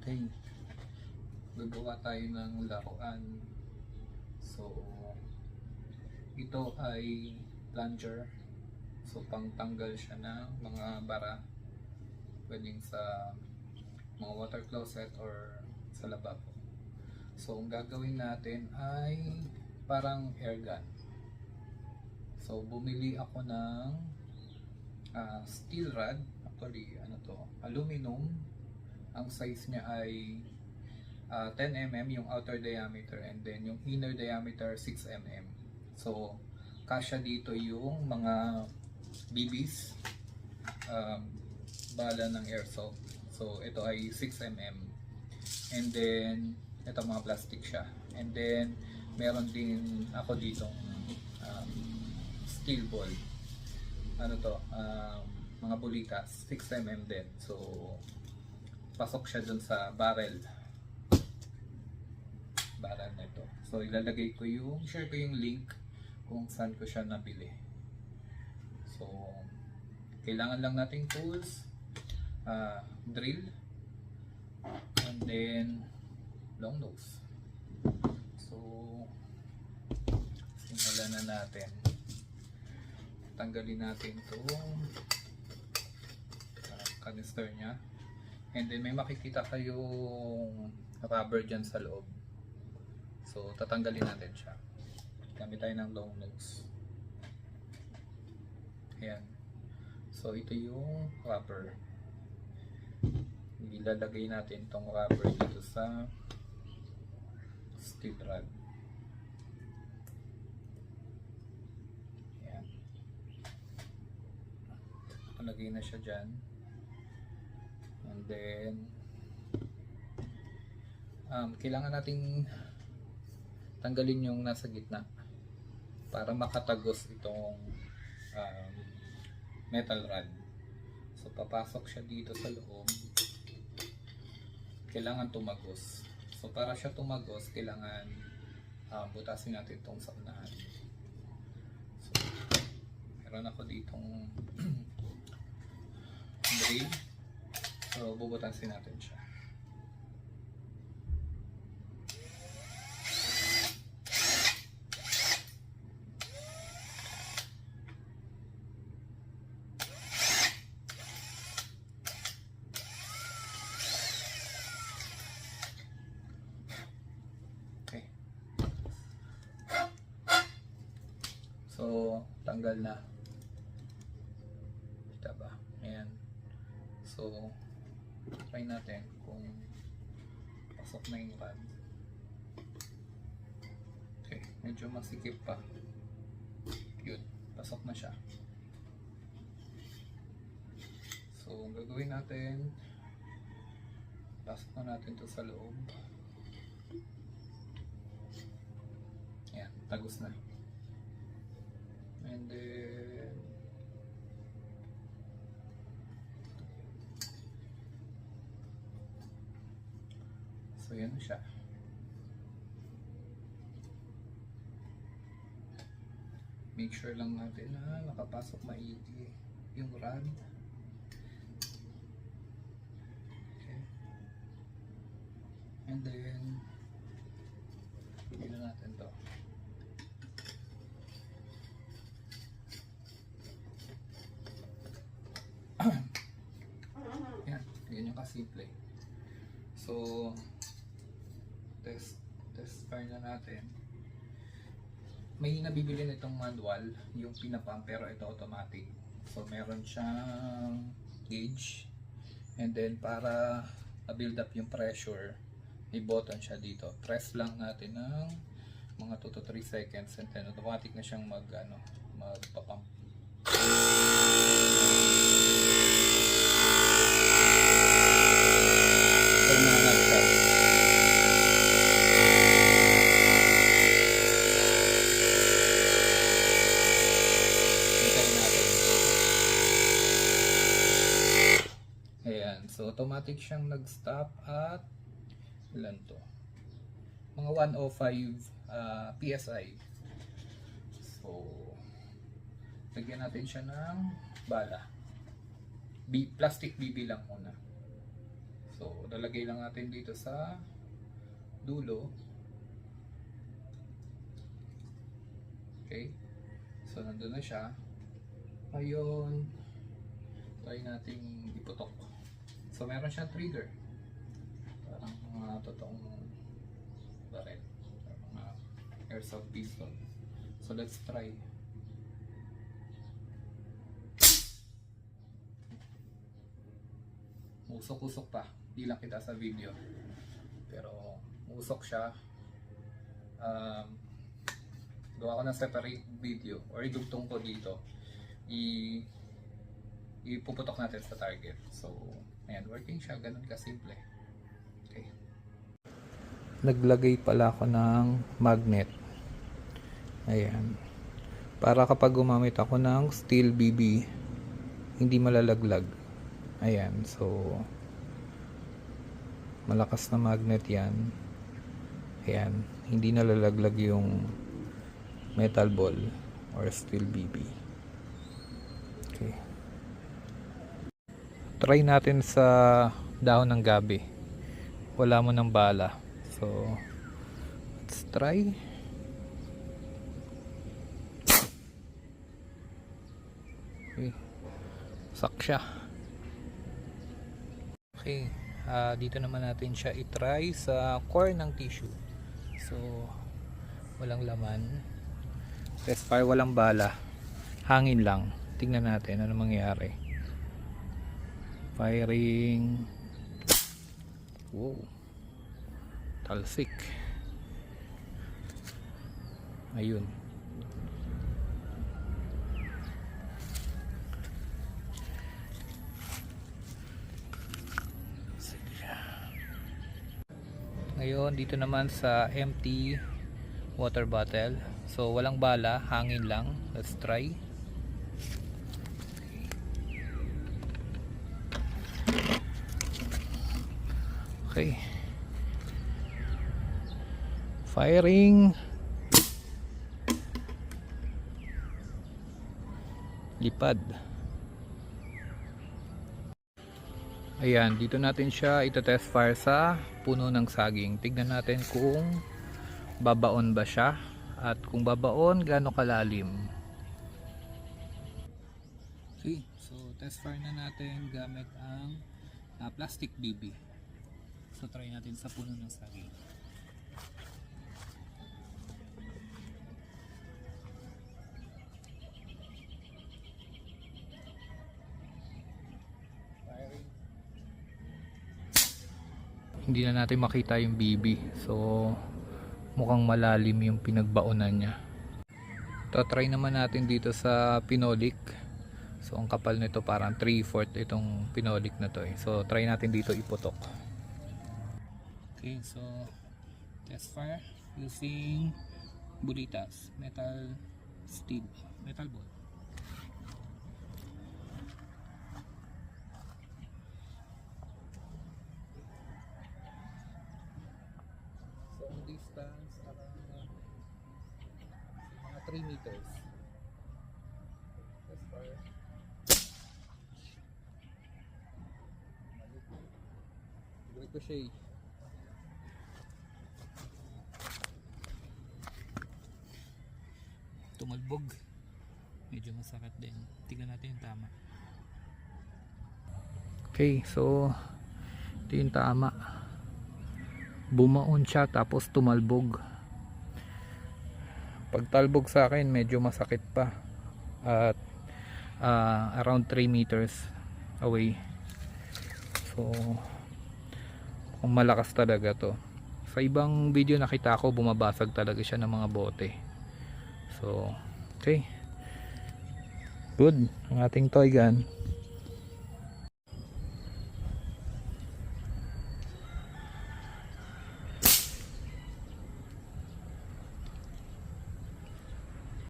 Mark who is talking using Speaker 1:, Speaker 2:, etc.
Speaker 1: Okay, gagawa tayo ng laruan. So, ito ay plunger. So, pangtanggal siya ng mga bara. Pwedeng sa mga water closet or sa lababo. So, ang gagawin natin ay parang air gun. So, bumili ako ng steel rod. Actually, ano to, aluminum. Ang size niya ay 10 mm yung outer diameter, and then yung inner diameter 6 mm. So, kasya dito yung mga BBs, bala ng airsoft. So, ito ay 6 mm. And then, ito mga plastic siya. And then, meron din ako dito steel ball. Ano to? Mga bulitas, 6 mm din. So, pasok siya dun sa barrel na ito. So, ilalagay ko share ko yung link kung saan ko siya nabili. So, kailangan lang nating tools, drill, and then long nose. So, simulan na natin. Tanggalin natin itong canister nya. And then may makikita kayong rubber dyan sa loob. So, tatanggalin natin siya. Gamit tayo ng long nose. Ayan. So, ito yung rubber. Ilalagay natin itong rubber dito sa steel rod. Ayan. Nalagay na siya dyan. And then, kailangan nating tanggalin yung nasa gitna para makatagos itong metal rod. So, papasok siya dito sa loob. Kailangan tumagos. So, para siya tumagos, kailangan butasin natin itong sa unahan. So, meron ako ditong drill. So, bubutasin natin siya. So, tanggal na. Kita ba? Ayan. So, try natin kung pasok na yung rod. Okay, medyo masikip pa. Yun, pasok na siya. So, gagawin natin, pasok na natin to sa loob. Ayan, tagos na. And then, so yan na siya. Make sure lang natin na nakapasok maigi yung rod. Okay. And then, bigyan na natin to. Yan yung kasimple. So, test fire na natin. May nabibili nitong manual, yung pinapump, pero ito automatic. So, meron siyang gauge, and then para ma-build up yung pressure, may button siya dito. Press lang natin ng mga 2 to 3 seconds, and then automatic na siyang magpa-pump. So, automatic siyang nag-stop at ilan to? Mga 105 PSI. So, lagyan natin siya ng bala. Plastic BB lang muna. So lalagay lang natin dito sa dulo. Okay, so nandun na siya. Ngayon try nating iputok. So meron siyang trigger, parang mga totoong barrel, mga airsoft pistol. So let's try. Usok-usok pa, di lang kita sa video, pero usok siya. Gawa ko ng separate video or idugtong ko dito, ipuputok natin sa target. So ayan, working siya, ganun kasimple. Okay, naglagay pala ako ng magnet, ayan, para kapag gumamit ako ng steel BB hindi malalaglag. Ayan, so malakas na magnet yan. Ayan, hindi nalalaglag yung metal ball or steel BB. Okay, try natin sa dahon ng gabi. Wala mo ng bala, so let's try. Okay, sak siya. Okay, dito naman natin siya i-try sa core ng tissue. So walang laman, test fire, walang bala, hangin lang. Tingnan natin ano mangyayari. Firing. Wow, talsik. Ayun, ngayon dito naman sa empty water bottle. So walang bala, hangin lang. Let's try. Okay, firing. Lipad. Ayan, dito natin siya ito-test fire sa puno ng saging. Tignan natin kung babaon ba siya, at kung babaon, gaano kalalim. Okay, so test fire na natin gamit ang plastic BB. So try natin sa puno ng saging. Hindi na natin makita yung BB, so mukhang malalim yung pinagbaonan niya. Ito, try naman natin dito sa pinolik. So ang kapal nito parang 3/4 itong pinolik na to eh. So try natin dito iputok. Okay, so test fire using bulitas, metal ball. Distance around mga 3 meters. As far ricochet. Tumalbog, medyo masakit din. Tingnan natin yung tama. Okay, so ito yung tama. Bumaon siya tapos tumalbog. Pagtalbog sa akin medyo masakit pa, at around 3 meters away. So kung malakas talaga to. Sa ibang video nakita ko bumabasag talaga siya ng mga bote. So okay, good ang ating toy gun.